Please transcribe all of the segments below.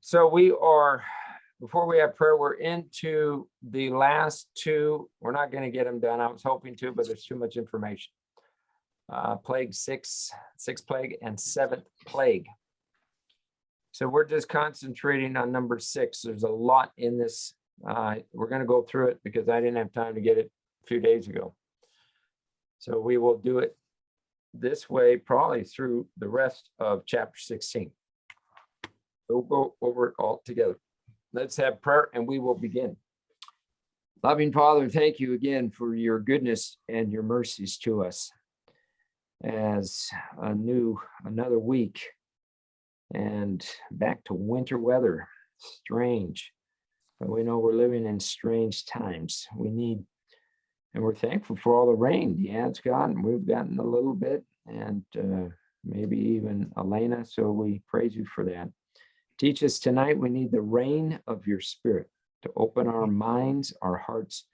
So we are, before we have prayer, we're into the last two. We're not going to get them done. I was hoping to, but there's too much information. Plague sixth plague, and seventh plague. So we're just concentrating on number 6. There's a lot in this. We're going to go through it because I didn't have time to get it a few days ago. So we will do it this way, probably through the rest of chapter 16. We'll go over it all together. Let's have prayer and we will begin. Loving Father, thank you again for your goodness and your mercies to us as another week and back to winter weather. Strange, but we know we're living in strange times. And we're thankful for all the rain. Yeah, it's gotten, we've gotten a little bit, and maybe even Elena, so we praise you for that. Teach us tonight, we need the rain of your Spirit to open our minds, our hearts,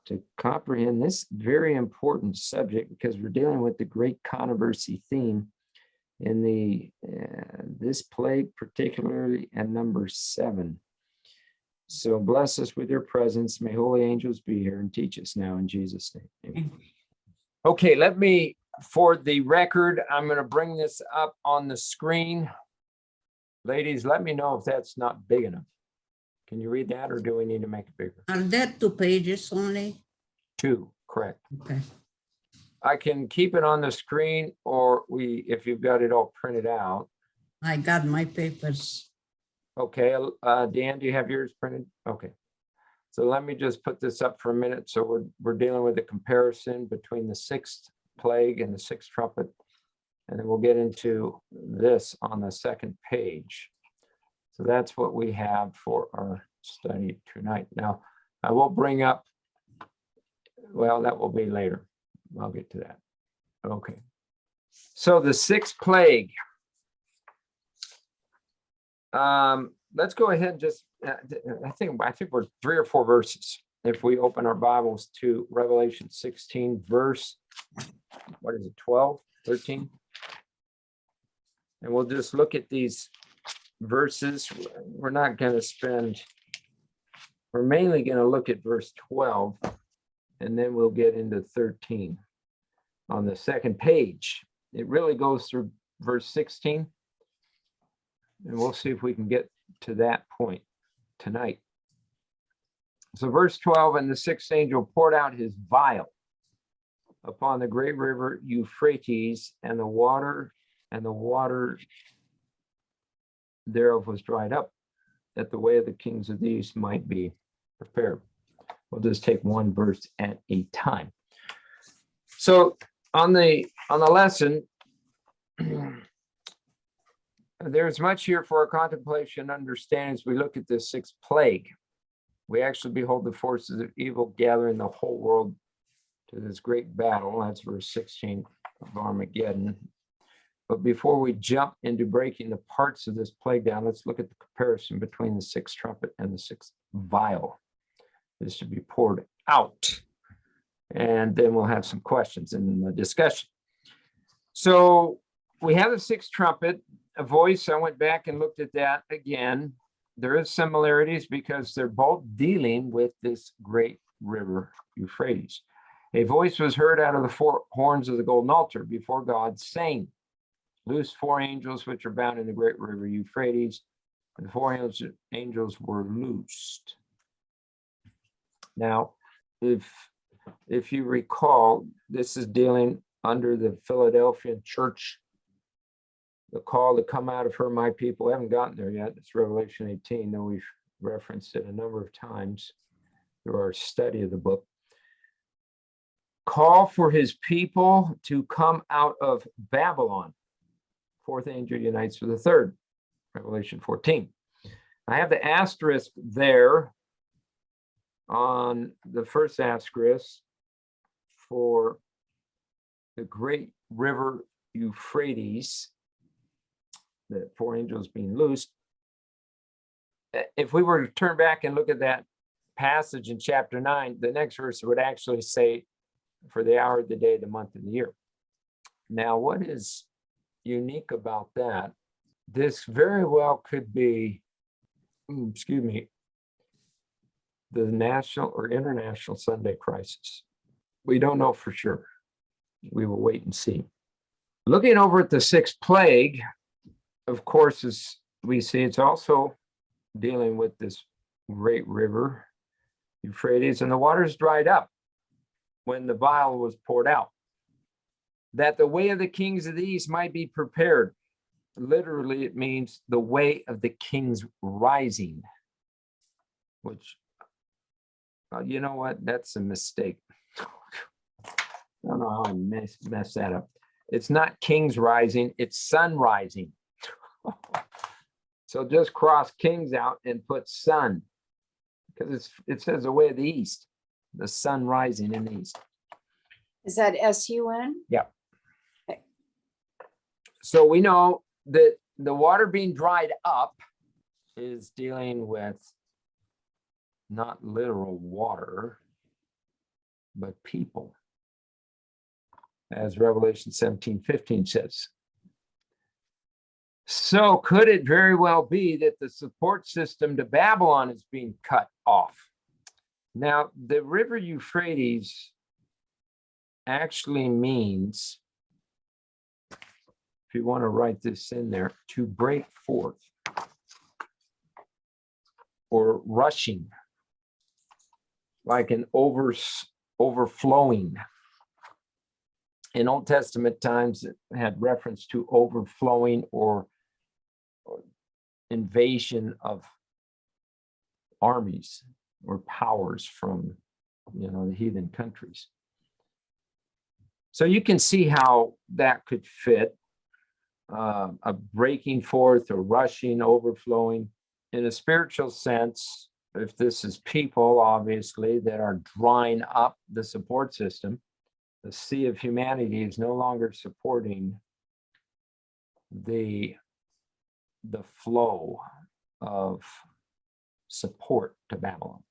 to comprehend this very important subject, because we're dealing with the great controversy theme in this plague particularly, and number 7. So bless us with your presence. May holy angels be here and teach us now in Jesus' name. Amen. Okay, for the record, I'm going to bring this up on the screen. Ladies, let me know if that's not big enough. Can you read that, or do we need to make it bigger? Are that 2 pages only? 2, correct. Okay. I can keep it on the screen, or if you've got it all printed out. I got my papers. Okay, Dan, do you have yours printed? Okay. So let me just put this up for a minute. So we're dealing with a comparison between the 6th plague and the 6th trumpet. And then we'll get into this on the 2nd page. So that's what we have for our study tonight. Now, I will bring up, well, that will be later. I'll get to that. Okay. So the 6th plague. Let's go ahead and just, I think we're 3 or 4 verses. If we open our Bibles to Revelation 16, verse, 12, 13? And we'll just look at these verses. We're not going to we're mainly going to look at verse 12, and then we'll get into 13 on the 2nd page. It really goes through verse 16, and we'll see if we can get to that point tonight. So verse 12, and the 6th angel poured out his vial upon the great river Euphrates, and the water thereof was dried up, that the way of the kings of the east might be prepared. We'll just take one verse at a time. So on the lesson, there's much here for our contemplation and understanding as we look at this 6th plague. We actually behold the forces of evil gathering the whole world to this great battle. That's verse 16 of Armageddon. But before we jump into breaking the parts of this plague down, let's look at the comparison between the 6th trumpet and the 6th vial. This should be poured out. And then we'll have some questions in the discussion. So we have the 6th trumpet, a voice. I went back and looked at that again. There is similarities because they're both dealing with this great river Euphrates. A voice was heard out of the 4 horns of the golden altar before God, saying, loose 4 angels which are bound in the great river Euphrates. And the 4 angels were loosed. Now, if you recall, this is dealing under the Philadelphian Church. The call to come out of her, my people. We haven't gotten there yet. It's Revelation 18, though we've referenced it a number of times through our study of the book. Call for his people to come out of Babylon. 4th angel unites with the 3rd, Revelation 14. I have the asterisk there on the 1st asterisk for the great river Euphrates, the 4 angels being loosed. If we were to turn back and look at that passage in chapter 9, the next verse would actually say, for the hour of the day, the month of the year. Now, what is unique about that? This very well could be excuse me, the national or international Sunday crisis. We don't know for sure. We will wait and see. Looking over at the sixth plague, of course, as we see, it's also dealing with this great river, Euphrates, and the waters dried up when the vial was poured out, that the way of the kings of the east might be prepared. Literally, it means the way of the kings rising, which, you know what? That's a mistake. I don't know how I messed that up. It's not kings rising, it's sun rising. So just cross kings out and put sun, because it says the way of the east, the sun rising in the east. Is that S-U-N? Yeah. Okay. So we know that the water being dried up is dealing with not literal water, but people, as Revelation 17:15 says. So could it very well be that the support system to Babylon is being cut off? Now, the river Euphrates actually means, if you want to write this in there, to break forth or rushing, like an overflowing. In Old Testament times, it had reference to overflowing or invasion of armies or powers from, the heathen countries. So you can see how that could fit, a breaking forth or rushing, overflowing. In a spiritual sense, if this is people, obviously, that are drying up the support system, the sea of humanity is no longer supporting the flow of support to Babylon.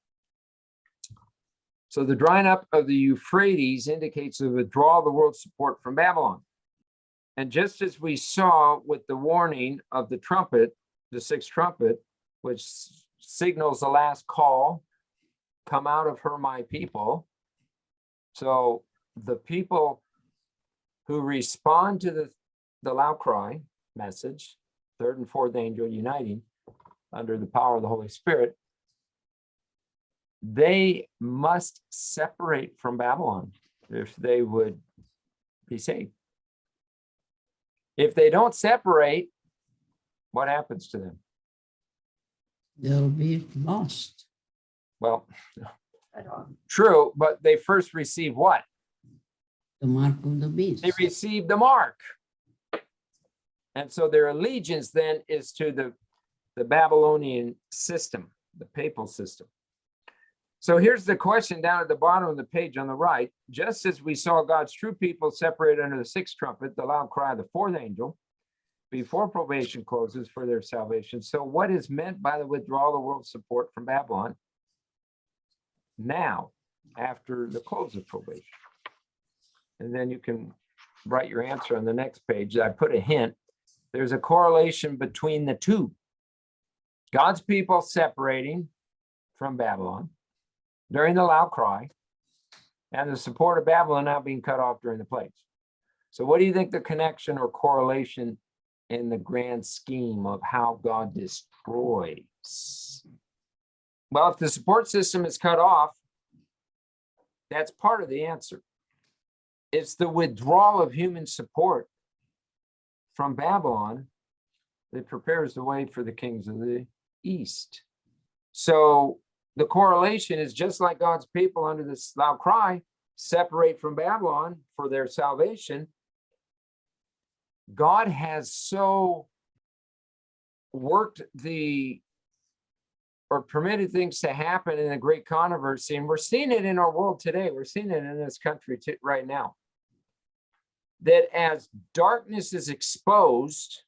So the drying up of the Euphrates indicates the withdrawal of the world's support from Babylon. And just as we saw with the warning of the trumpet, the sixth trumpet, which signals the last call, come out of her, my people. So the people who respond to the loud cry message, third and fourth angel uniting under the power of the Holy Spirit, they must separate from Babylon if they would be saved. If they don't separate, what happens to them? They'll be lost. Well, true, but they first receive what? The mark of the beast. They receive the mark. And so their allegiance then is to the Babylonian system, the papal system. So here's the question down at the bottom of the page on the right. Just as we saw God's true people separated under the sixth trumpet, the loud cry of the fourth angel, before probation closes for their salvation. So what is meant by the withdrawal of the world's support from Babylon now, after the close of probation? And then you can write your answer on the next page. I put a hint. There's a correlation between the two. God's people separating from Babylon during the loud cry, and the support of Babylon now being cut off during the plagues. So what do you think the connection or correlation in the grand scheme of how God destroys? Well, if the support system is cut off, that's part of the answer. It's the withdrawal of human support from Babylon that prepares the way for the kings of the east. So the correlation is just like God's people under this loud cry separate from Babylon for their salvation. God has so worked permitted things to happen in a great controversy, and we're seeing it in our world today. We're seeing it in this country right now. That as darkness is exposed,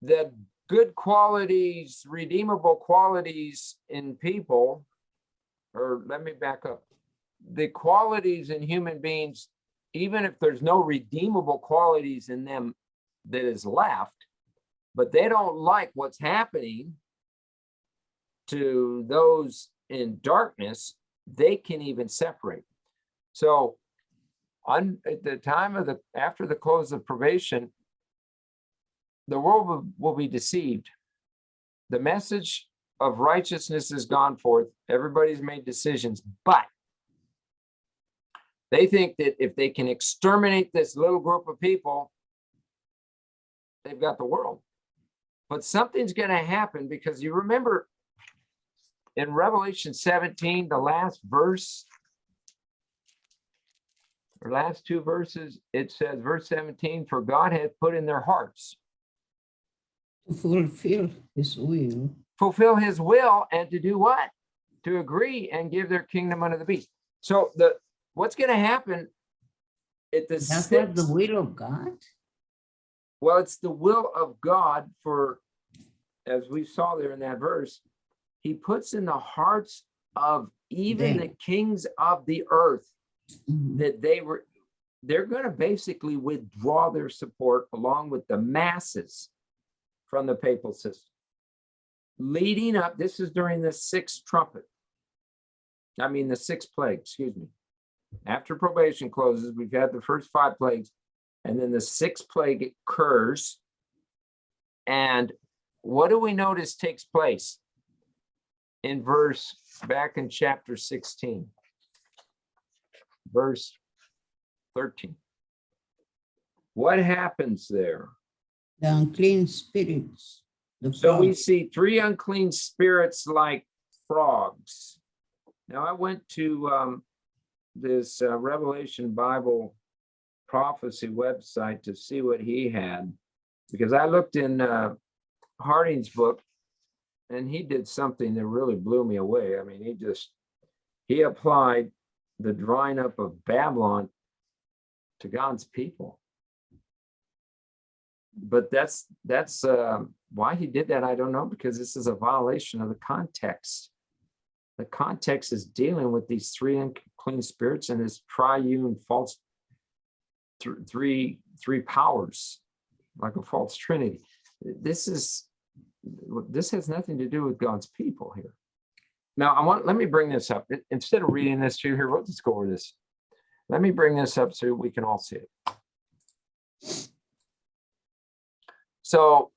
that good qualities, redeemable qualities in people, or let me back up, the qualities in human beings, even if there's no redeemable qualities in them that is left, but they don't like what's happening, to those in darkness, they can even separate. So at the time of after the close of probation, the world will be deceived. The message of righteousness has gone forth. Everybody's made decisions, but they think that if they can exterminate this little group of people, they've got the world. But something's going to happen, because you remember in Revelation 17, the last verse, or last two verses, it says, verse 17, for God hath put in their hearts To fulfill his will. fulfill his will, and to do what? To agree and give their kingdom unto the beast. So what's going to happen at the That's what the sixth, will of God. well, it's the will of God for, as we saw there in that verse, he puts in the hearts of even the kings of the earth Mhm. that they're going to basically withdraw their support along with the masses from the papal system. Leading up, this is during the sixth trumpet. I mean, the sixth plague, excuse me. After probation closes, we've had the first 5 plagues, and then the sixth plague occurs. And what do we notice takes place in back in chapter 16, verse 13? What happens there? The unclean spirits. The So we frogs. see 3 unclean spirits like frogs. Now I went to this Revelation Bible prophecy website to see what he had, because I looked in Harding's book, and he did something that really blew me away. I mean, he applied the drying up of Babylon to God's people. But that's why he did that, I don't know, because this is a violation of the context. The context is dealing with these 3 unclean spirits and this triune false three powers, like a false trinity. This has nothing to do with God's people here. Now let me bring this up. Instead of reading this to you here, we'll just go over this. Let me bring this up so we can all see it. So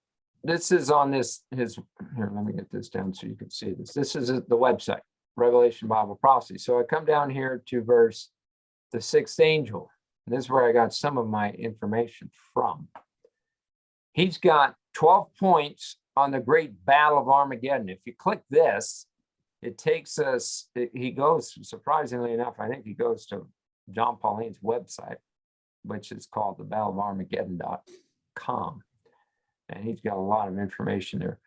this is on here, let me get this down so you can see this. This is the website, Revelation Bible Prophecy. So I come down here to the 6th angel. And this is where I got some of my information from. He's got 12 points on the great battle of Armageddon. If you click this, it takes us, he goes, surprisingly enough, I think he goes to John Pauline's website, which is called the battle of Armageddon.com. And he's got a lot of information there.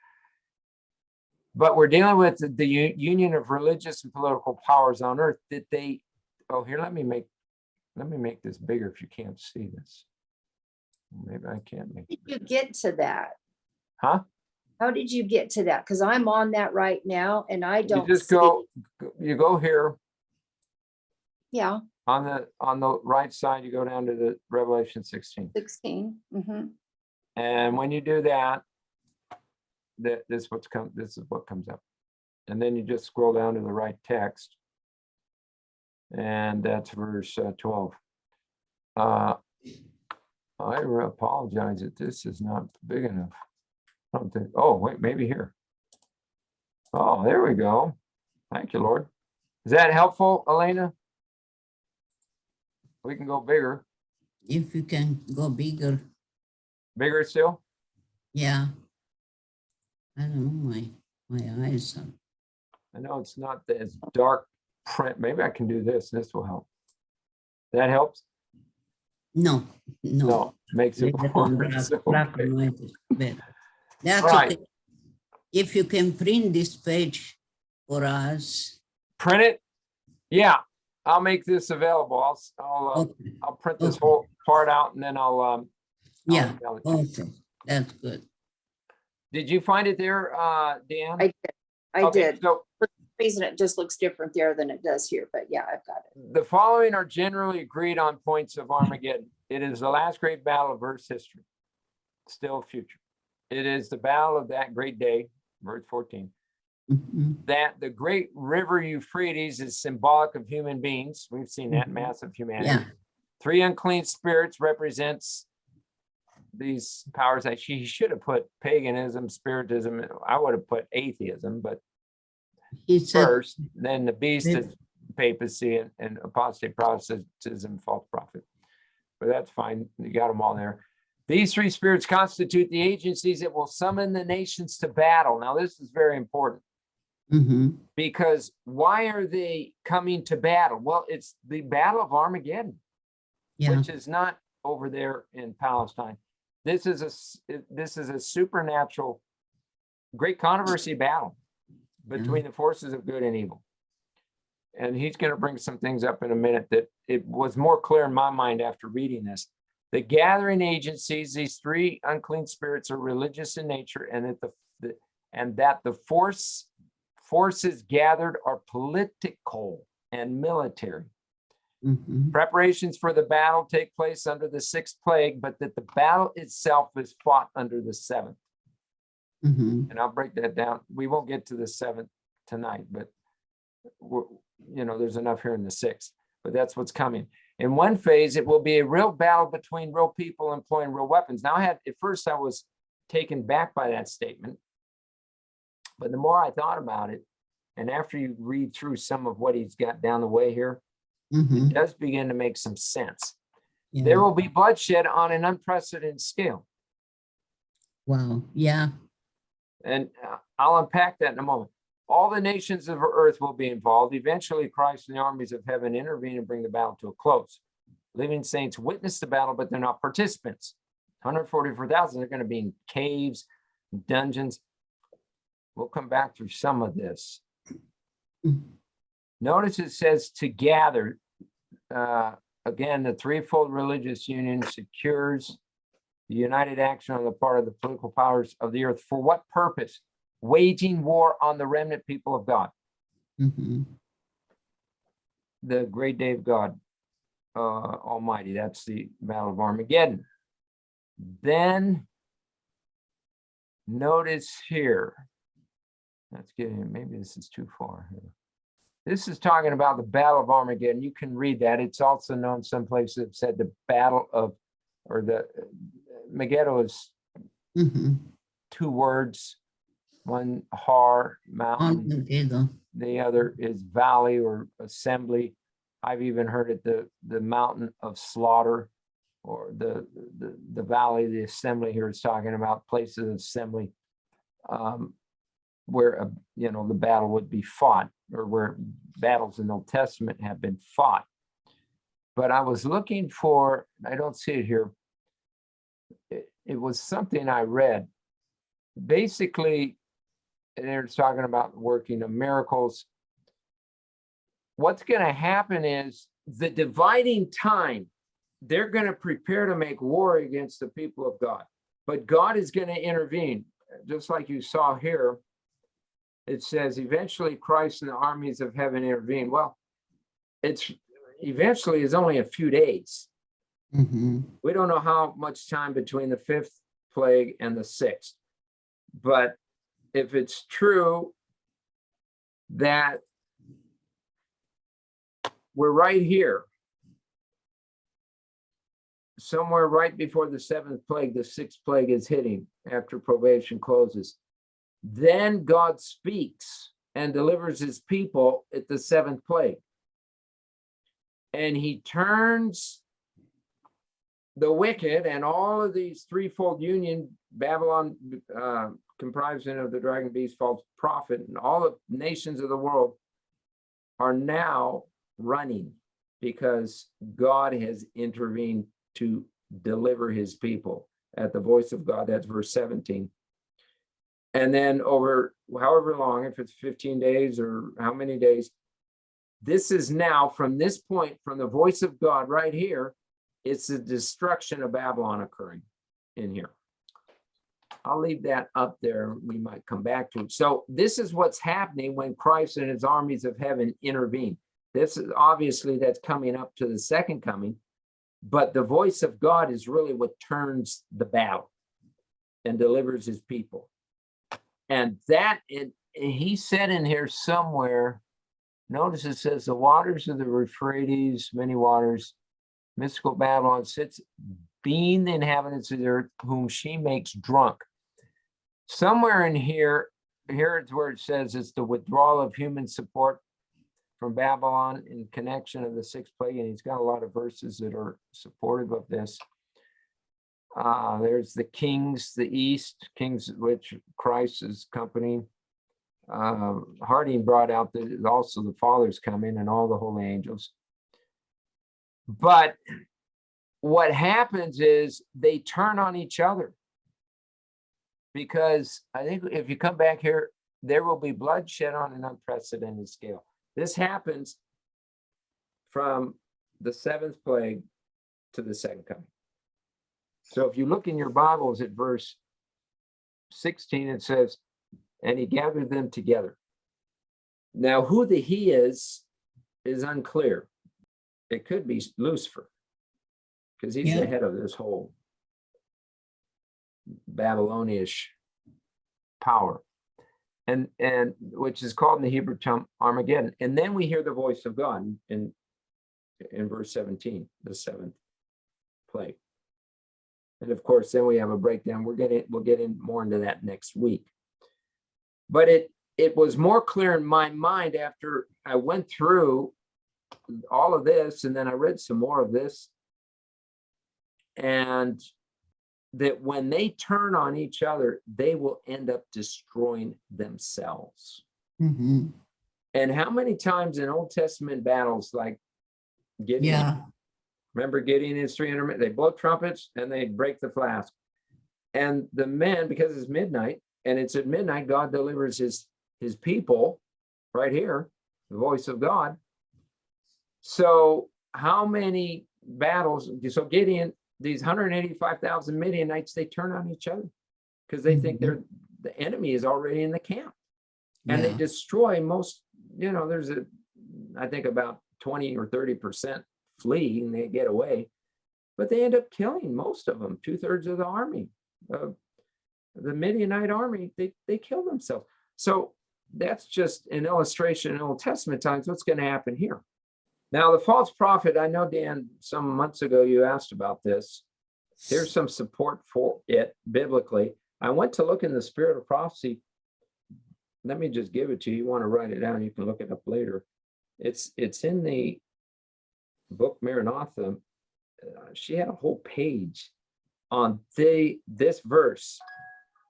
But we're dealing with the union of religious and political powers on earth that here, let me make this bigger if you can't see this. Maybe I can't make How it did you bigger. get to that? Huh? How did you get to that? Because I'm on that right now and I don't You just see. you go here Yeah, on the right side, you go down to the Revelation 16. 16. Mhm. And when you do that, this is what comes up. And then you just scroll down to the right text. And that's verse 12. I apologize that this is not big enough. I don't think, oh, wait, maybe here. Oh, there we go. Thank you, Lord. Is that helpful, Elena? We can go bigger. If you can go bigger. Bigger still? Yeah. I don't know, my eyes are. I know it's not as dark print. Maybe I can do this. This will help. That helps? No. No, makes it Leave it on worse. black Okay. and white is better. That's Right. okay. If you can print this page for us. Print it? Yeah, I'll make this available. Okay. I'll print this Okay. whole part out and then I'll Yeah. email it to you. Okay. That's good. Did you find it there, Dan? I did. I Okay, did. so For some reason, it just looks different there than it does here, but yeah, I've got it. the following are generally agreed on points of Armageddon. It is the last great battle of Earth's history, still future. It is the battle of that great day, verse 14. Mhm. that the great river Euphrates is symbolic of human beings. We've seen that, Mhm. massive humanity. Yeah. 3 unclean spirits represents these powers. That he should have put paganism, spiritism. I would have put atheism, but He said, first, then the beast Maybe- is papacy and apostate Protestantism, false prophet. But that's fine. You got them all there. These 3 spirits constitute the agencies that will summon the nations to battle. Now, this is very important mhm. because why are they coming to battle? Well, it's the Battle of Armageddon, Yeah. which is not over there in Palestine. This is a supernatural, great controversy battle between the forces of good and evil. And he's going to bring some things up in a minute that it was more clear in my mind after reading this. The gathering agencies, these 3 unclean spirits, are religious in nature, and that the forces gathered are political and military. Mhm. Preparations for the battle take place under the 6th plague, but that the battle itself is fought under the 7th. Mhm. And I'll break that down. We won't get to the 7th tonight, but there's enough here in the 6th. But that's what's coming. In one phase, it will be a real battle between real people employing real weapons. Now, at first I was taken back by that statement, but the more I thought about it, and after you read through some of what he's got down the way here, Mhm. it does begin to make some sense. Yeah. There will be bloodshed on an unprecedented scale. Wow. Yeah. And I'll unpack that in a moment. All the nations of earth will be involved. Eventually, Christ and the armies of heaven intervene and bring the battle to a close. Living saints witness the battle, but they're not participants. 144,000 are going to be in caves, dungeons. We'll come back through some of this. Mhm. Notice it says to gather. Again, the threefold religious union secures the united action on the part of the political powers of the earth. For what purpose? Waging war on the remnant people of God. Mhm. The great day of God Almighty. That's the Battle of Armageddon. Then notice here. Let's get in. Maybe this is too far here. This is talking about the Battle of Armageddon. You can read that. It's also known some places have said the Battle of, or the Megiddo is Mhm. 2 words. One har, mountain. Armageddon. The other is valley or assembly. I've even heard it the mountain of slaughter, or the valley, the assembly here is talking about places of assembly, where the battle would be fought, or where battles in the Old Testament have been fought. But I was looking for, I don't see it here. It was something I read. Basically, they're talking about working of miracles. What's going to happen is the dividing time, they're going to prepare to make war against the people of God. But God is going to intervene. Just like you saw here, it says, eventually Christ and the armies of heaven intervene. Well, it's eventually is only a few days. Mhm. We don't know how much time between the 5th plague and the 6th. But if it's true that we're right here, somewhere right before the 7th plague, the 6th plague is hitting after probation closes. Then God speaks and delivers his people at the 7th plague. And he turns the wicked and all of these threefold union, Babylon, comprising of the dragon, beast, false prophet, and all the nations of the world are now running because God has intervened to deliver his people at the voice of God. That's verse 17. And then over however long, if it's 15 days or how many days, this is now from this point, from the voice of God right here, it's the destruction of Babylon occurring in here. I'll leave that up there. We might come back to it. So this is what's happening when Christ and his armies of heaven intervene. This is obviously that's coming up to the second coming, but the voice of God is really what turns the battle and delivers his people. And that he said in here somewhere, notice it says the waters of the Euphrates, many waters, mystical Babylon sits, being the inhabitants of the earth, whom she makes drunk. Somewhere in here, it's where it says it's the withdrawal of human support from Babylon in connection of the sixth plague, and he's got a lot of verses that are supportive of this. There's the kings, the east, kings which Christ is accompanying. Harding brought out that also the Father's coming and all the holy angels. But what happens is they turn on each other. Because I think if you come back here, there will be bloodshed on an unprecedented scale. This happens from the seventh plague to the second coming. So if you look in your Bibles at verse 16, it says, and he gathered them together. Now, who the he is unclear. It could be Lucifer, because he's the head of this whole Babylonian power, and which is called in the Hebrew tongue Armageddon. And then we hear the voice of God in verse 17, the seventh plague. And of course, then we have a breakdown. We'll get in more into that next week. But it was more clear in my mind after I went through all of this, and then I read some more of this, and that when they turn on each other, they will end up destroying themselves. Mm-hmm. And how many times in Old Testament battles, like Gideon, remember Gideon and his 300 men, they blow trumpets and they break the flask. And the men, because it's midnight, and it's at midnight, God delivers his people right here, the voice of God. So how many battles? So Gideon, these 185,000 Midianites, they turn on each other because they think the enemy is already in the camp, and they destroy most. There's I think about 20 or 30% flee and they get away, but they end up killing most of them. 2/3 of the army, the Midianite army, they kill themselves. So that's just an illustration in Old Testament times. What's going to happen here? Now, the false prophet, I know, Dan, some months ago you asked about this. Here's some support for it biblically. I went to look in the Spirit of Prophecy. Let me just give it to you. You want to write it down, you can look it up later. It's in the book Maranatha. She had a whole page on this verse,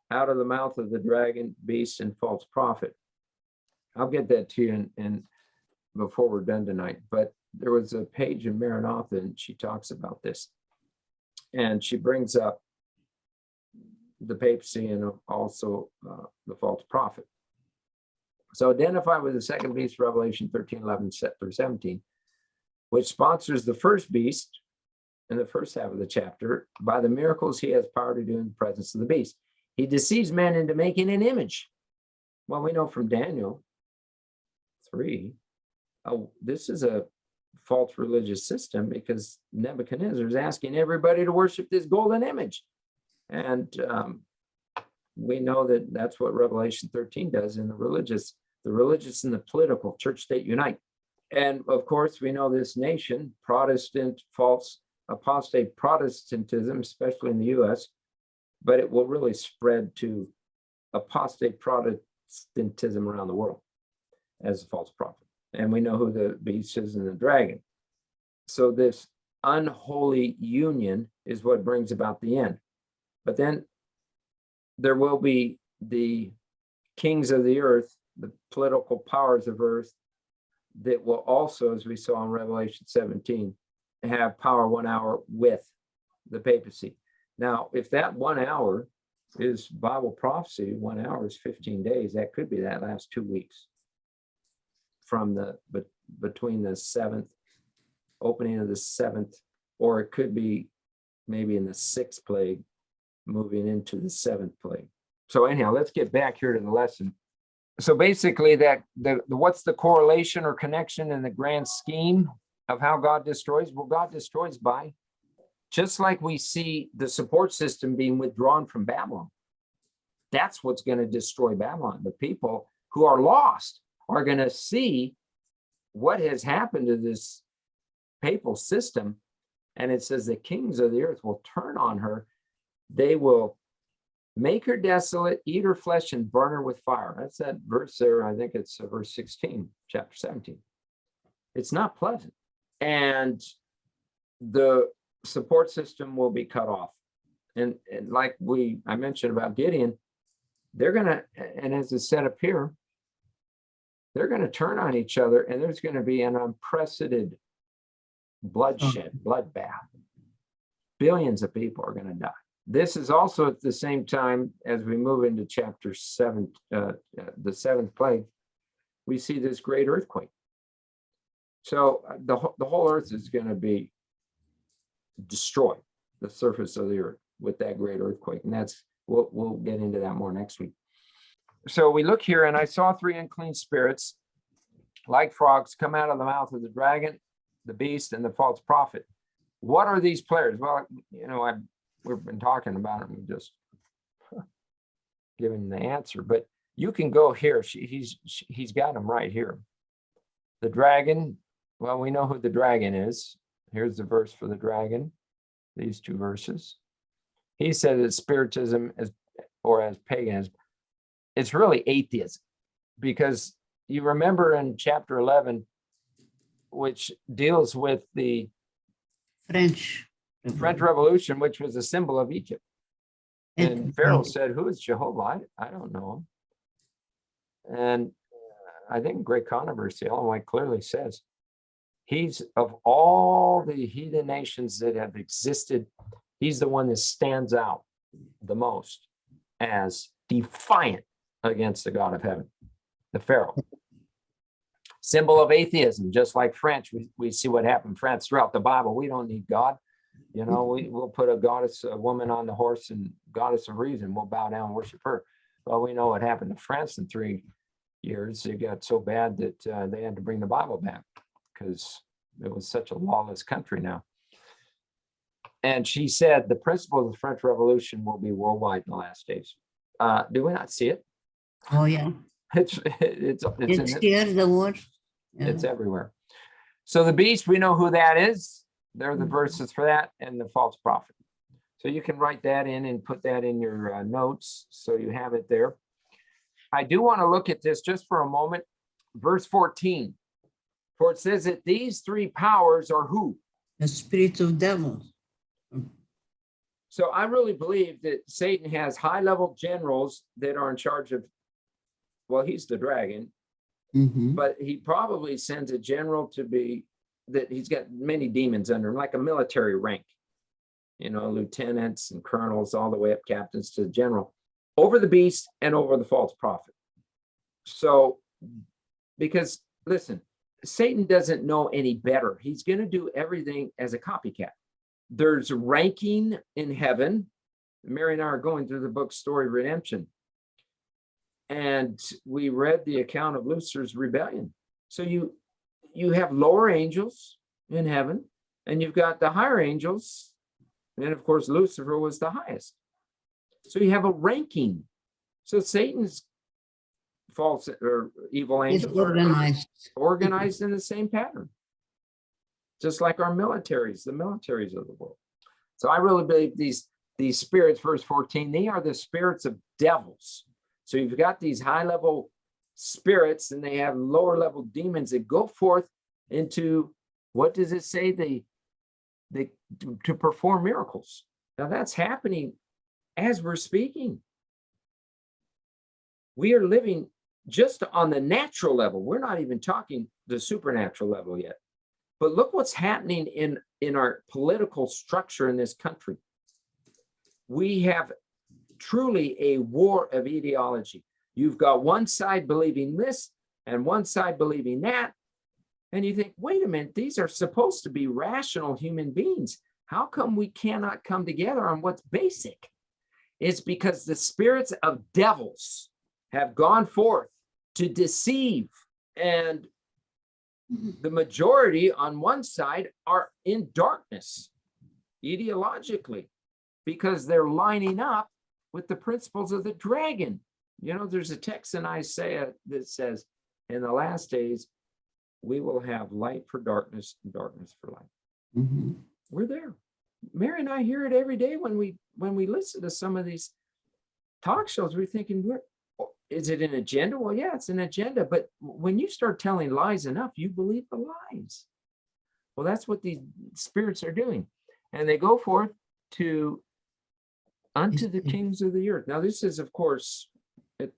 out of the mouth of the dragon, beast, and false prophet. I'll get that to you in before we're done tonight, but there was a page in Maranatha and she talks about this, and she brings up the papacy and also the false prophet. So identify with the second beast, Revelation 13:11-17, which sponsors the first beast in the first half of the chapter. By the miracles he has power to do in the presence of the beast, he deceives men into making an image. Well, we know from Daniel 3, this is a false religious system, because Nebuchadnezzar is asking everybody to worship this golden image. And we know that that's what Revelation 13 does in the religious and the political, church state unite. And of course, we know this nation, Protestant, false, apostate Protestantism, especially in the US, but it will really spread to apostate Protestantism around the world as a false prophet. And we know who the beast is and the dragon. So this unholy union is what brings about the end. But then there will be the kings of the earth, the political powers of earth, that will also, as we saw in Revelation 17, have power 1 hour with the papacy. Now, if that 1 hour is Bible prophecy, 1 hour is 15 days, that could be that last 2 weeks from between the seventh opening of the seventh, or it could be maybe in the sixth plague moving into the seventh plague. So anyhow, let's get back here to the lesson. So basically, what's the correlation or connection in the grand scheme of how God destroys? Well, God destroys by, just like we see the support system being withdrawn from Babylon. That's what's going to destroy Babylon. The people who are lost are going to see what has happened to this papal system. And it says the kings of the earth will turn on her. They will make her desolate, eat her flesh, and burn her with fire. That's that verse there. I think it's verse 16, chapter 17. It's not pleasant. And the support system will be cut off. And like I mentioned about Gideon, they're going to, and as it's set up here, they're going to turn on each other, and there's going to be an unprecedented bloodshed, bloodbath. Billions of people are going to die. This is also at the same time as we move into chapter 7, the seventh plague, we see this great earthquake. So the whole earth is going to be destroyed, the surface of the earth, with that great earthquake. And that's, we'll get into that more next week. So we look here, and I saw 3 unclean spirits like frogs come out of the mouth of the dragon, the beast, and the false prophet. What are these players? Well, you know, we've been talking about it. We just giving the answer, but you can go here. He's got them right here. The dragon. Well, we know who the dragon is. Here's the verse for the dragon. These 2 verses. He said that spiritism as paganism, it's really atheism, because you remember in chapter 11, which deals with the French Revolution, which was a symbol of Egypt. And Pharaoh said, "Who is Jehovah? I don't know him." And I think Great Controversy, Ellen White clearly says, he's of all the heathen nations that have existed, he's the one that stands out the most as defiant against the God of heaven, the Pharaoh. Symbol of atheism, just like French. We see what happened in France throughout the Bible. We don't need God. You know, we'll put a woman on the horse, and goddess of reason, we'll bow down and worship her. Well, we know what happened to France in 3 years. It got so bad that they had to bring the Bible back because it was such a lawless country now. And she said the principle of the French Revolution will be worldwide in the last days. Do we not see it? Oh, yeah. It's Here, the word. Yeah. It's everywhere. So the beast, we know who that is. There are the verses for that, and the false prophet. So you can write that in and put that in your notes so you have it there. I do want to look at this just for a moment. Verse 14. For it says that these 3 powers are who? The spirits of devils. So I really believe that Satan has high-level generals that are in charge of, well, he's the dragon, but he probably sends a general to be, that he's got many demons under him, like a military rank, you know, lieutenants and colonels, all the way up captains to the general, over the beast and over the false prophet. So, because listen, Satan doesn't know any better. He's going to do everything as a copycat. There's ranking in heaven. Mary and I are going through the book Story of Redemption. And we read the account of Lucifer's rebellion. So you have lower angels in heaven, and you've got the higher angels. And of course, Lucifer was the highest. So you have a ranking. So Satan's false or evil angels are organized in the same pattern, just like our militaries, the militaries of the world. So I really believe these spirits, verse 14, they are the spirits of devils. So you've got these high-level spirits, and they have lower-level demons that go forth into, what does it say? They to perform miracles. Now that's happening as we're speaking. We are living just on the natural level. We're not even talking the supernatural level yet. But look what's happening in our political structure in this country. We have truly a war of ideology. You've got one side believing this and one side believing that. And you think, wait a minute, these are supposed to be rational human beings. How come we cannot come together on what's basic? It's because the spirits of devils have gone forth to deceive. And the majority on one side are in darkness ideologically, because they're lining up with the principles of the dragon. You know, there's a text in Isaiah that says, in the last days, we will have light for darkness and darkness for light. Mhm. We're there. Mary and I hear it every day when we listen to some of these talk shows. We're thinking, is it an agenda? Well, yeah, it's an agenda. But when you start telling lies enough, you believe the lies. Well, that's what these spirits are doing. And they go forth unto the kings of the earth. Now, this is, of course, at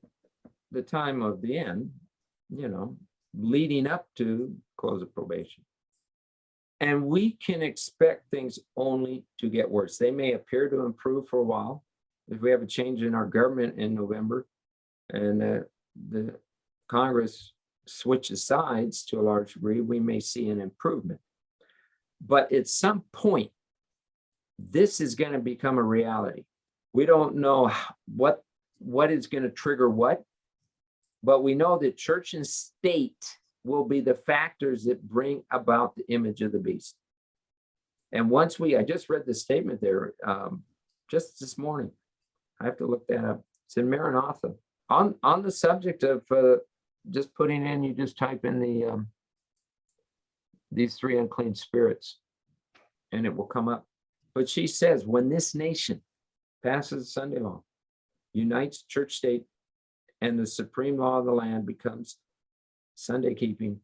the time of the end, you know, leading up to close of probation. And we can expect things only to get worse. They may appear to improve for a while. If we have a change in our government in November and the Congress switches sides to a large degree, we may see an improvement. But at some point, this is going to become a reality. We don't know what is going to trigger what, but we know that church and state will be the factors that bring about the image of the beast. And once I just read the statement there just this morning. I have to look that up. It's in Maranatha on the subject of just putting in, you just type in these 3 unclean spirits and it will come up. But she says, when this nation passes Sunday law, unites church state, and the supreme law of the land becomes Sunday keeping,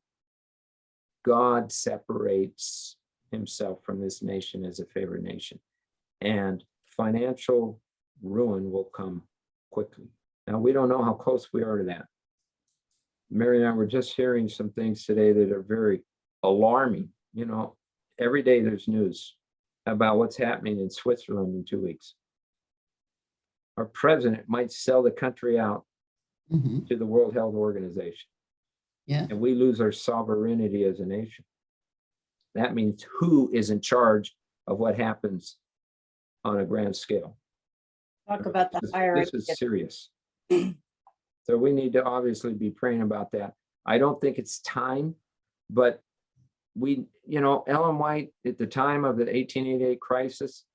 God separates himself from this nation as a favored nation, and financial ruin will come quickly. Now, we don't know how close we are to that. Mary and I were just hearing some things today that are very alarming. You know, every day there's news about what's happening in Switzerland in 2 weeks. Our president might sell the country out Mhm. to the World Health Organization. Yeah. And we lose our sovereignty as a nation. That means who is in charge of what happens on a grand scale. Talk about the higher. This is serious. So we need to obviously be praying about that. I don't think it's time, but Ellen White at the time of the 1888 crisis,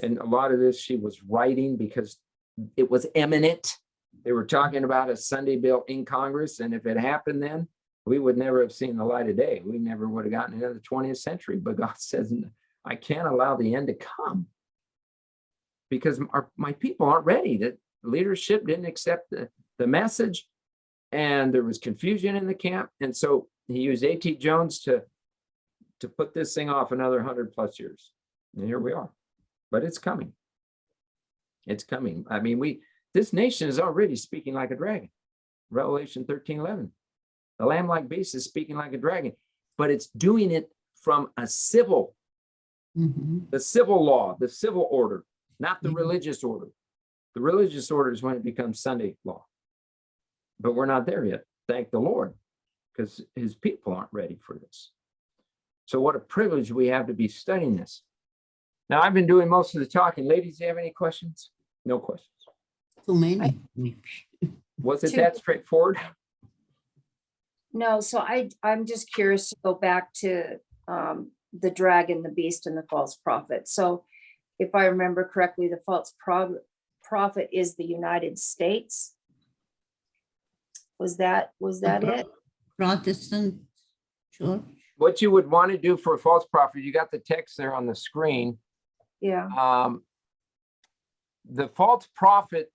and a lot of this she was writing because it was imminent. They were talking about a Sunday bill in Congress, and if it happened then, we would never have seen the light of day. We never would have gotten into the 20th century. But God says, I can't allow the end to come because my people aren't ready. The leadership didn't accept the message, and there was confusion in the camp. And so he used A.T. Jones to put this thing off another 100+ years. And here we are. But it's coming. It's coming. I mean, this nation is already speaking like a dragon. Revelation 13:11. The lamb-like beast is speaking like a dragon, but it's doing it from a civil, the civil law, the civil order, not the religious order. The religious order is when it becomes Sunday law. But we're not there yet, thank the Lord, because his people aren't ready for this. So what a privilege we have to be studying this. Now, I've been doing most of the talking. Ladies, do you have any questions? No questions. Too many. Was it that straightforward? No, so I'm just curious to go back to the dragon, the beast, and the false prophet. So if I remember correctly, the false prophet is the United States. Was that it? Protestant church. What you would want to do for a false prophet, you got the text there on the screen. Yeah. The false prophet,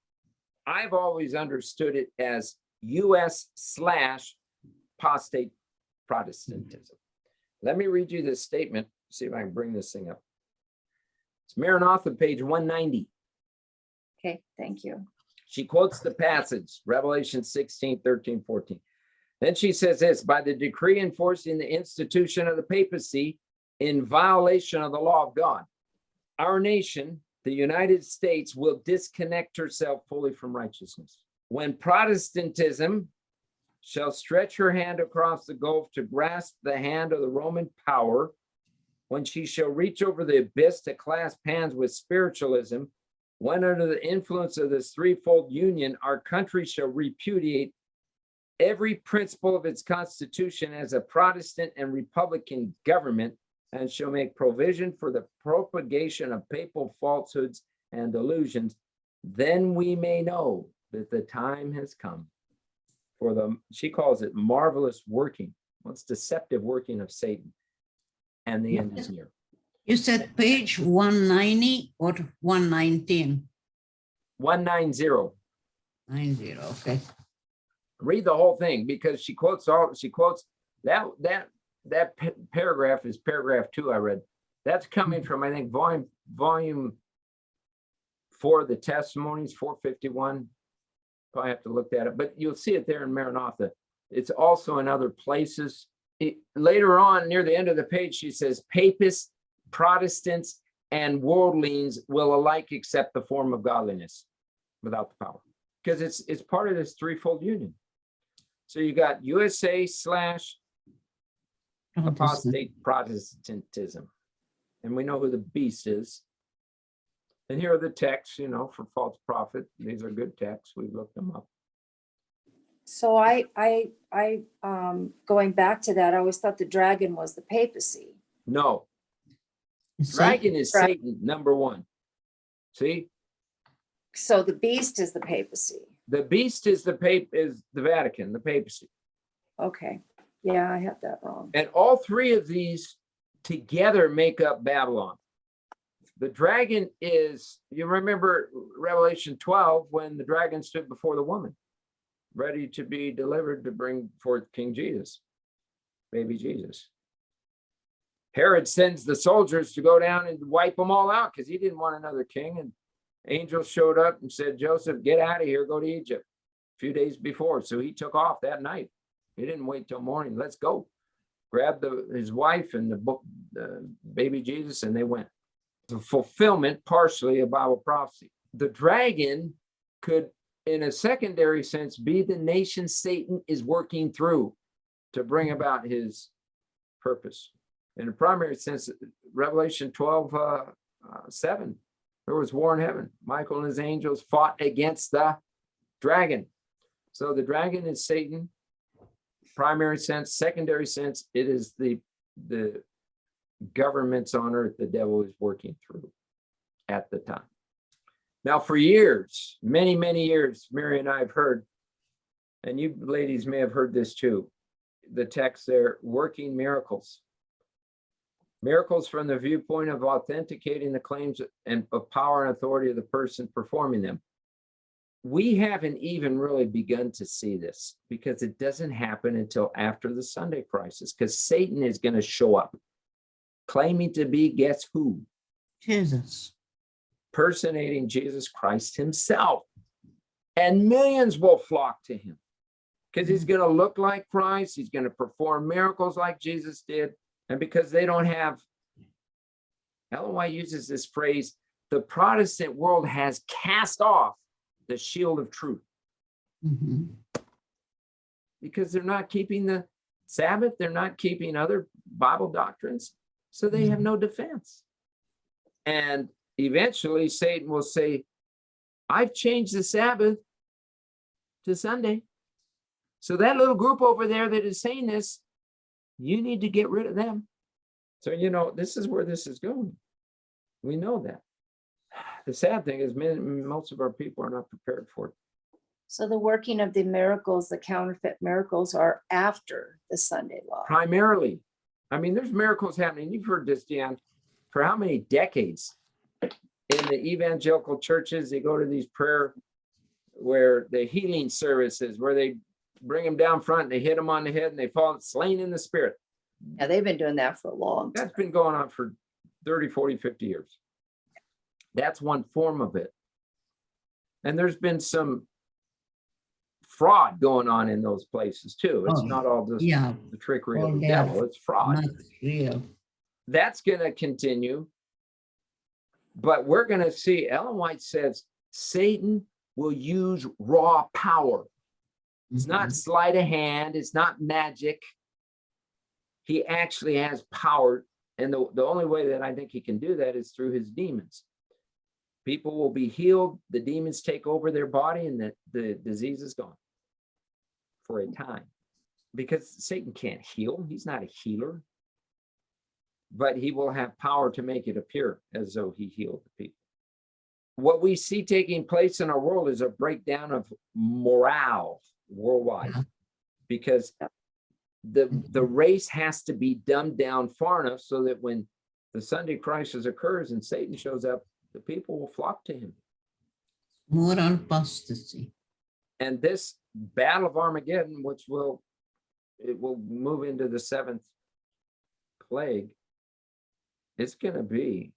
I've always understood it as US/apostate Protestantism. Let me read you this statement, see if I can bring this thing up. It's Maranatha, page 190. Okay, thank you. She quotes the passage, Revelation 16, 13, 14. Then she says this, by the decree enforcing the institution of the papacy in violation of the law of God, our nation, the United States, will disconnect herself fully from righteousness. When Protestantism shall stretch her hand across the gulf to grasp the hand of the Roman power, when she shall reach over the abyss to clasp hands with spiritualism, when under the influence of this threefold union, our country shall repudiate every principle of its constitution as a Protestant and Republican government, and shall make provision for the propagation of papal falsehoods and delusions, then we may know that the time has come for she calls it marvelous working. Well, it's deceptive working of Satan, and the end is near. You said page 190 or 119? 190. 90, okay. Read the whole thing, because she quotes that paragraph is paragraph 2 I read. That's coming from, I think, volume 4 of the Testimonies, 451. Probably have to look at it, but you'll see it there in Maranatha. It's also in other places. Later on, near the end of the page, she says, Papists, Protestants, and worldlings will alike accept the form of godliness without the power, because it's part of this threefold union. So you got USA / apostate Protestantism, and we know who the beast is. And here are the texts, for false prophet. These are good texts. We've looked them up. So I going back to that, I always thought the dragon was the papacy. No, dragon is Satan, number one. See? So the beast is the papacy. The beast is the Vatican, the papacy. Okay. Yeah, I had that wrong. And all three of these together make up Babylon. The dragon is, you remember Revelation 12, when the dragon stood before the woman, ready to be delivered to bring forth King Jesus, baby Jesus. Herod sends the soldiers to go down and wipe them all out because he didn't want another king. And angels showed up and said, Joseph, get out of here, go to Egypt, a few days before. So he took off that night. He didn't wait till morning. Let's go. Grabbed his wife and the baby Jesus, and they went. The fulfillment partially of Bible prophecy. The dragon could, in a secondary sense, be the nation Satan is working through to bring about his purpose. In a primary sense, Revelation 12:7, there was war in heaven. Michael and his angels fought against the dragon. So the dragon is Satan, primary sense. Secondary sense, it is the governments on earth the devil is working through at the time. Now, for years, many, many years, Mary and I have heard, and you ladies may have heard this too, the text there, working miracles. Miracles from the viewpoint of authenticating the claims of power and authority of the person performing them. We haven't even really begun to see this because it doesn't happen until after the Sunday crisis, because Satan is going to show up claiming to be, guess who? Jesus. Personating Jesus Christ himself. And millions will flock to him because he's going to look like Christ. He's going to perform miracles like Jesus did. And because they don't have, Ellen White uses this phrase, the Protestant world has cast off the shield of truth. Mm-hmm. Because they're not keeping the Sabbath. They're not keeping other Bible doctrines. So they have no defense. And eventually Satan will say, I've changed the Sabbath to Sunday. So that little group over there that is saying this, you need to get rid of them. So, this is where this is going. We know that. The sad thing is most of our people are not prepared for it. So the working of the miracles, the counterfeit miracles, are after the Sunday law. Primarily. I mean, there's miracles happening. You've heard this, Deanne, for how many decades? In the evangelical churches, they go to these prayer where the healing services, where they bring them down front and they hit them on the head and they fall slain in the spirit. Yeah, they've been doing that for a long time. That's been going on for 30, 40, 50 years. That's one form of it. And there's been some fraud going on in those places too. It's not all just the trickery of the devil. It's fraud. Not real. That's going to continue. But we're going to see, Ellen White says, Satan will use raw power. It's not sleight of hand. It's not magic. He actually has power. And the only way that I think he can do that is through his demons. People will be healed. The demons take over their body and the disease is gone for a time. Because Satan can't heal. He's not a healer. But he will have power to make it appear as though he healed the people. what we see taking place in our world is a breakdown of morale worldwide, Yeah. because the race has to be dumbed down far enough so that when the Sunday crisis occurs and Satan shows up, the people will flock to him. Moral apostasy. And this battle of Armageddon, which will move into the seventh plague, it's going to be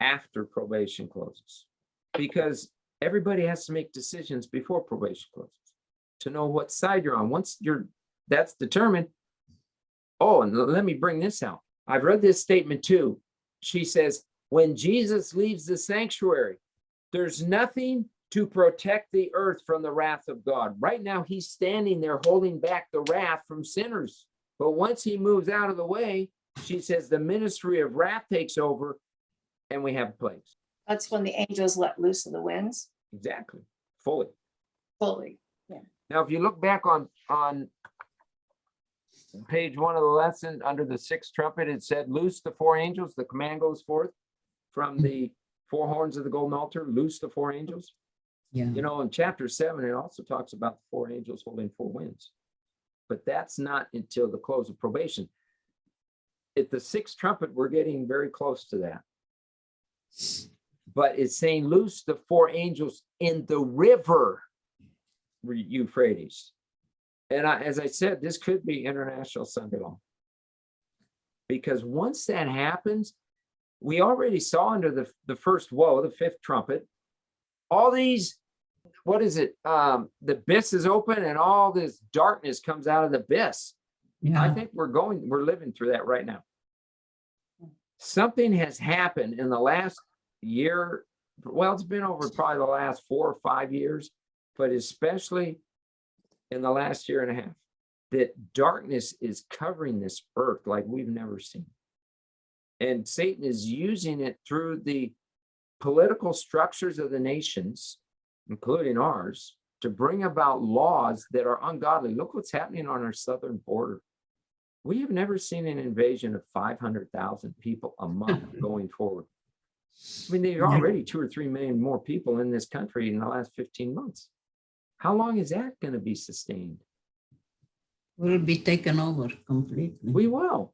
after probation closes, because everybody has to make decisions before probation closes to know what side you're on. Once that's determined. Oh, and let me bring this out. I've read this statement too. She says, when Jesus leaves the sanctuary, there's nothing to protect the earth from the wrath of God. Right now, he's standing there holding back the wrath from sinners. But once he moves out of the way, she says the ministry of wrath takes over and we have plagues. That's when the angels let loose of the winds Exactly. Fully. fully. Yeah. Now, if you look back on page 1 of the lesson, under the sixth trumpet, it said, loose the four angels. The command goes forth from the four horns of the golden altar, loose the four angels. Yeah. You know, in chapter 7, it also talks about the four angels holding four winds. But that's not until the close of probation. At the sixth trumpet, we're getting very close to that. But it's saying loose the four angels in the river Euphrates. And as I said, this could be international Sunday law. Because once that happens, we already saw under the first woe, the fifth trumpet, all these, what is it? The abyss is open and all this darkness comes out of the abyss. Yeah. I think we're living through that right now. Something has happened in the last year. Well, it's been over probably the last 4 or 5 years, but especially in the last year and a half, that darkness is covering this earth like we've never seen. And Satan is using it through the political structures of the nations, including ours, to bring about laws that are ungodly. Look what's happening on our southern border. We have never seen an invasion of 500,000 people a month going forward. I mean, there are already 2 or 3 million more people in this country in the last 15 months. How long is that going to be sustained? Will be taken over completely. We will.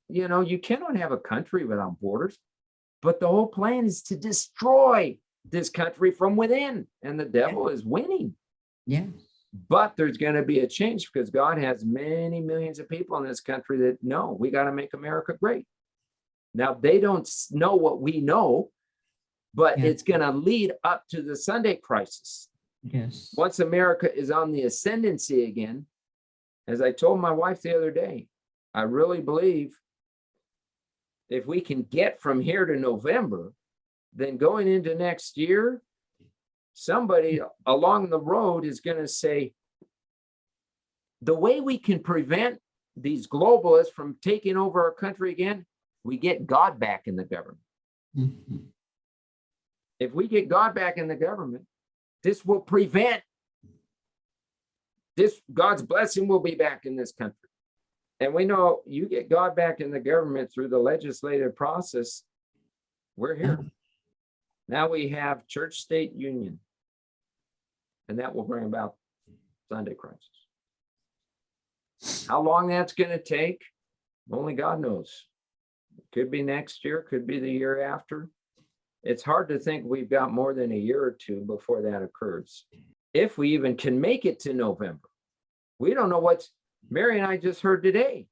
You know, you cannot have a country without borders, but the whole plan is to destroy this country from within, and the devil is winning. Yeah. But there's going to be a change because God has many millions of people in this country that know we got to make America great. Now, they don't know what we know, but it's going to lead up to the Sunday crisis. Yes. Once America is on the ascendancy again, as I told my wife the other day, I really believe if we can get from here to November, then going into next year, somebody along the road is going to say, the way we can prevent these globalists from taking over our country again, we get God back in the government. Mm-hmm. If we get God back in the government, this will prevent this. God's blessing will be back in this country. And we know you get God back in the government through the legislative process. We're here. Now we have church-state union. And that will bring about Sunday crisis. How long that's going to take, only God knows. Could be next year, could be the year after. It's hard to think we've got more than a year or two before that occurs. If we even can make it to November. We don't know what Mary and I just heard today.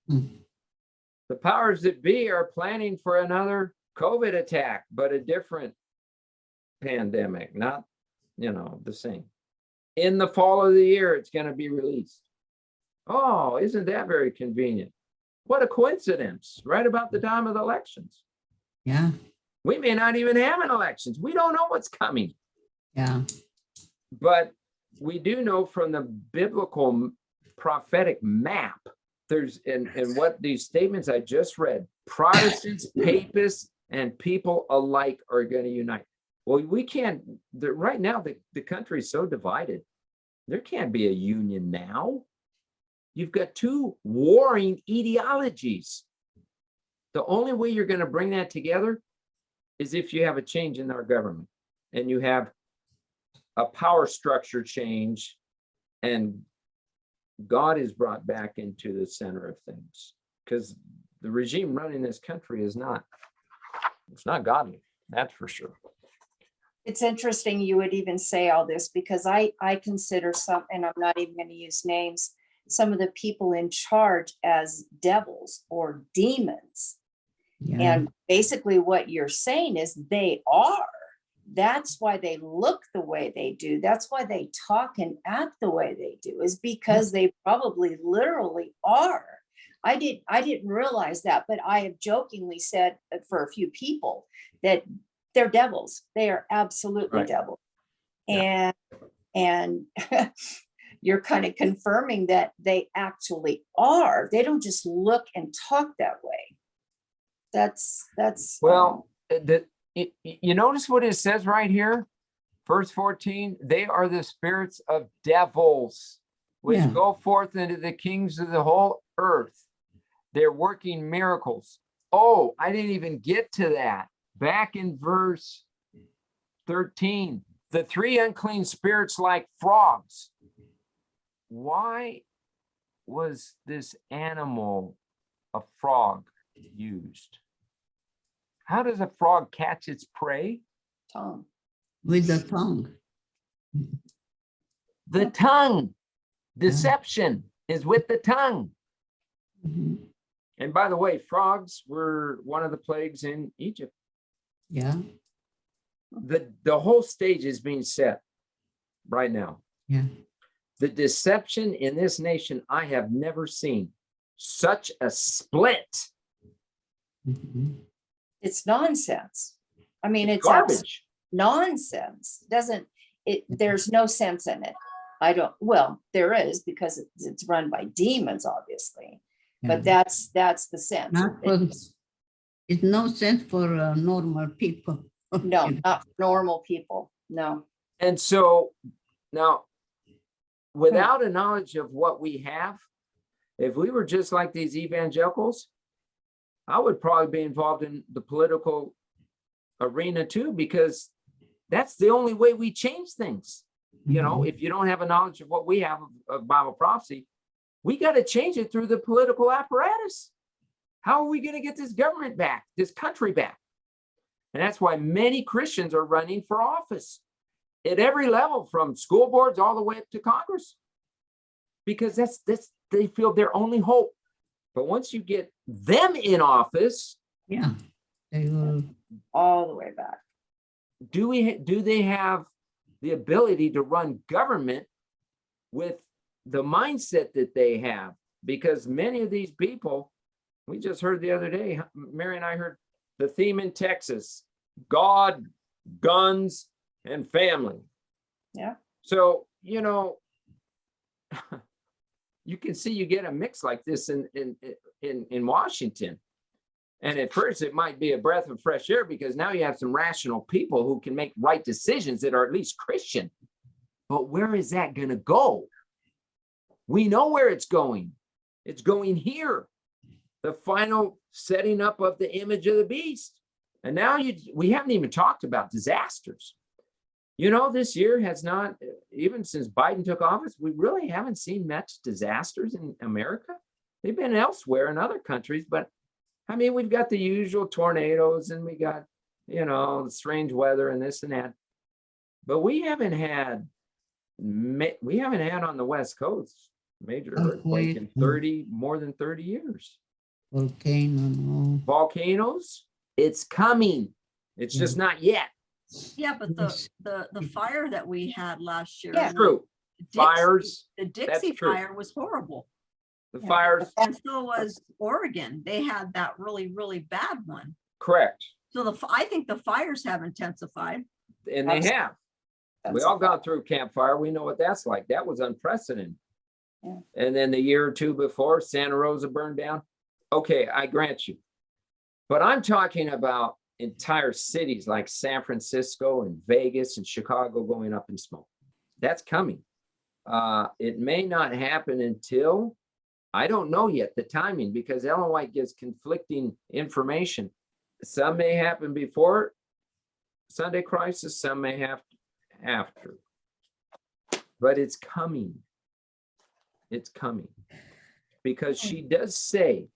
The powers that be are planning for another COVID attack, but a different pandemic, not, the same. In the fall of the year, it's going to be released. Oh, isn't that very convenient? What a coincidence, right about the time of the elections. Yeah. We may not even have an elections. We don't know what's coming. Yeah. But we do know from the biblical prophetic map, there's and what these statements I just read, Protestants, Papists, and people alike are going to unite. Well, we can't, right now, the country is so divided. There can't be a union now. You've got two warring ideologies. The only way you're going to bring that together is if you have a change in our government and you have a power structure change and God is brought back into the center of things, because the regime running this country is not, it's not godly. That's for sure. It's interesting you would even say all this, because I consider some, and I'm not even going to use names, some of the people in charge as devils or demons. Yeah. And basically what you're saying is they are. That's why they look the way they do. That's why they talk and act the way they do, is because they probably literally are. I didn't realize that, but I have jokingly said for a few people that they're devils. They are absolutely Right. devils. Yeah. And you're kind of confirming that they actually are. They don't just look and talk that way. That's Well, you notice what it says right here, verse 14, they are the spirits of devils, which Yeah. go forth into the kings of the whole earth. They're working miracles. Oh, I didn't even get to that. Back in verse 13, the three unclean spirits like frogs. Why was this animal, a frog, used? How does a frog catch its prey? tongue. With the tongue. The tongue. Deception is with the tongue. Mhm. And by the way, frogs were one of the plagues in Egypt. Yeah. The whole stage is being set right now. Yeah. The deception in this nation, I have never seen such a split. Mhm. It's nonsense. I mean, it's Garbage. nonsense. There's no sense in it. There is, because it's run by demons, obviously, but Yeah. that's the sense. Not for, it's no sense for normal people. No, not for normal people. No. And so now, without a knowledge of what we have, if we were just like these evangelicals, I would probably be involved in the political arena too, because that's the only way we change things. You know, if you don't have a knowledge of what we have of Bible prophecy, we got to change it through the political apparatus. How are we going to get this government back, this country back? And that's why many Christians are running for office at every level, from school boards all the way up to Congress, because that's they feel their only hope. But once you get them in office, Yeah. They will. All the way back. do they have the ability to run government with the mindset that they have? Because many of these people, we just heard the other day, Mary and I heard the theme in Texas: God, guns, and family. Yeah. So, you know, you can see you get a mix like this in Washington. And at first it might be a breath of fresh air, because now you have some rational people who can make right decisions that are at least Christian. But where is that going to go? We know where it's going. It's going here. The final setting up of the image of the beast. And now we haven't even talked about disasters. You know, this year has not, even since Biden took office, we really haven't seen much disasters in America. They've been elsewhere in other countries, but I mean, we've got the usual tornadoes and we got, you know, strange weather and this and that. But we haven't had on the West Coast major earthquake in more than 30 years. Volcano. Volcanoes, it's coming. It's just not yet. Yeah, but the fire that we had last year. Yeah. True. Fires. The Dixie true. fire was horrible. The fires, And so was Oregon. They had that really, really bad one. correct. So I think the fires have intensified. And they have. We all gone through Camp Fire. We know what that's like. That was unprecedented. Yeah. And then the year or two before, Santa Rosa burned down. Okay, I grant you. But I'm talking about entire cities like San Francisco and Vegas and Chicago going up in smoke. That's coming. It may not happen until, I don't know yet the timing, because Ellen White gives conflicting information. Some may happen before, Sunday crisis, some may have after. But it's coming. It's coming. Because she does say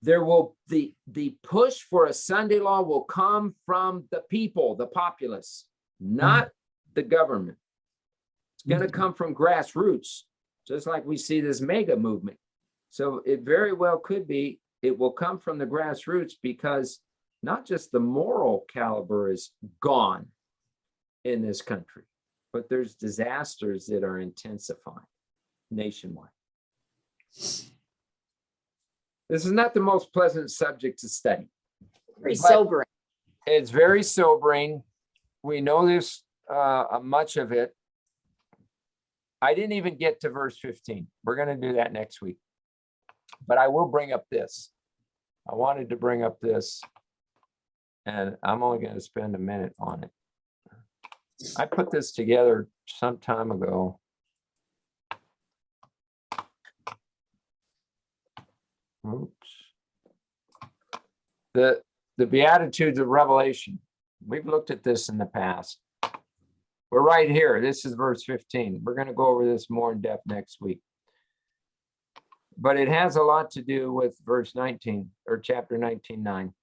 there will the push for a Sunday law will come from the people, the populace, not the government. It's going to come from grassroots, just like we see this mega movement. So it very well could be, it will come from the grassroots, because not just the moral caliber is gone in this country, but there's disasters that are intensifying nationwide. This is not the most pleasant subject to study. Very But sobering. it's very sobering. We know this, much of it. I didn't even get to verse 15. We're going to do that next week. But I will bring up this. I wanted to bring up this, and I'm only going to spend a minute on it. I put this together some time ago. Oops. The Beatitudes of Revelation. We've looked at this in the past. We're right here. This is verse 15. We're going to go over this more in depth next week. But it has a lot to do with verse 19, or chapter 19:9.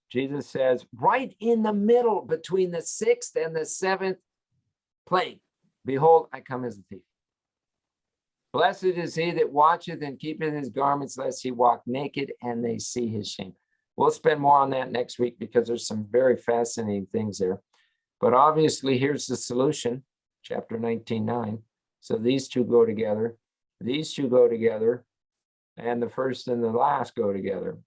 Jesus says, right in the middle between the 6th and the 7th plague, behold, I come as a thief. Blessed is he that watcheth and keepeth his garments, lest he walk naked and they see his shame. We'll spend more on that next week, because there's some very fascinating things there. But obviously, here's the solution, chapter 19:9. So these two go together. These two go together, and the first and the last go together.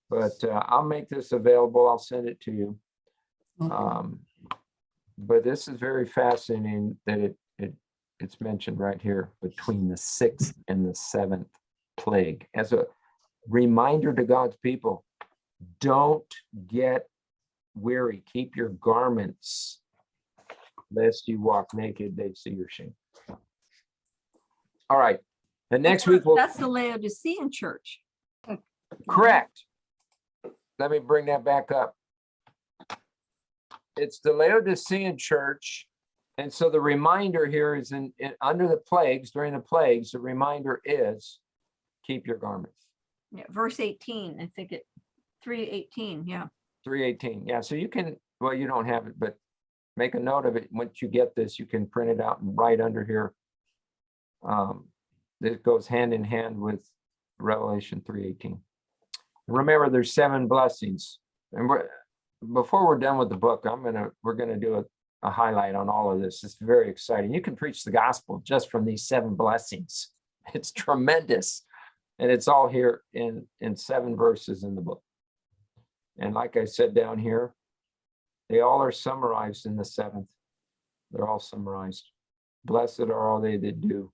But I'll make this available. I'll send it to you. Okay. But this is very fascinating that it's mentioned right here, between the 6th and the 7th plague, as a reminder to God's people. Don't get weary. Keep your garments, lest you walk naked, they see your shame. All right. And next week we'll. That's the Laodicean church. Correct. Let me bring that back up. It's the Laodicean church. And so the reminder here is in under the plagues, during the plagues, the reminder is keep your garments. Yeah, verse 18, I think 3:18, yeah. 3:18. Yeah. So you can, well, you don't have it, but make a note of it. Once you get this, you can print it out and write under here. This goes hand in hand with Revelation 3:18. Remember, there's 7 blessings. And before we're done with the book, we're gonna do a highlight on all of this. It's very exciting. You can preach the gospel just from these 7 blessings. It's tremendous. And it's all here in 7 verses in the book. And like I said down here, they all are summarized in the 7th. They're all summarized. Blessed are all they that do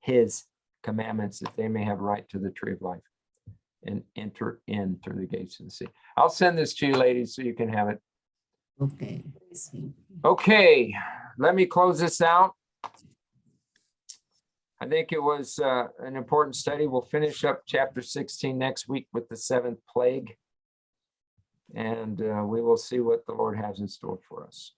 his commandments, that they may have right to the tree of life and enter in through the gates of the sea. I'll send this to you, ladies, so you can have it. Okay. Okay, let me close this out. I think it was an important study. We'll finish up chapter 16 next week with the 7th plague. And we will see what the Lord has in store for us.